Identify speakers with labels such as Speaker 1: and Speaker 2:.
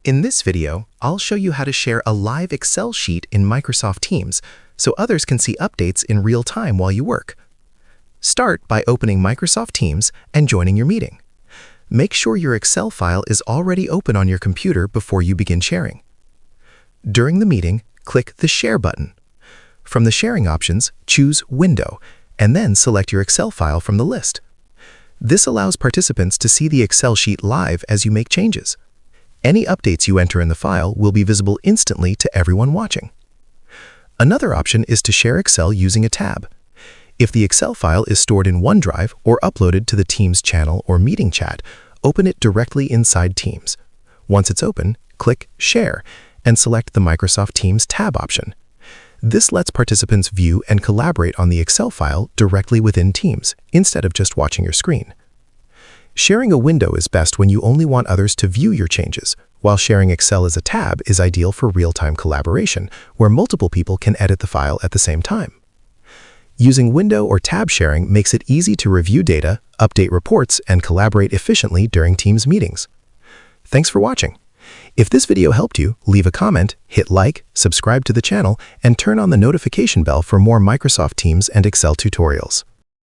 Speaker 1: In this video, I'll show you how to share a live Excel sheet in Microsoft Teams so others can see updates in real time while you work. Start by opening Microsoft Teams and joining your meeting. Make sure your Excel file is already open on your computer before you begin sharing. During the meeting, click the Share button. From the sharing options, choose Window, and then select your Excel file from the list. This allows participants to see the Excel sheet live as you make changes. Any updates you enter in the file will be visible instantly to everyone watching. Another option is to share Excel using a tab. If the Excel file is stored in OneDrive or uploaded to the Teams channel or meeting chat, open it directly inside Teams. Once it's open, click Share and select the Microsoft Teams tab option. This lets participants view and collaborate on the Excel file directly within Teams, instead of just watching your screen. Sharing a window is best when you only want others to view your changes, while sharing Excel as a tab is ideal for real-time collaboration, where multiple people can edit the file at the same time. Using window or tab sharing makes it easy to review data, update reports, and collaborate efficiently during Teams meetings. Thanks for watching. If this video helped you, leave a comment, hit like, subscribe to the channel, and turn on the notification bell for more Microsoft Teams and Excel tutorials.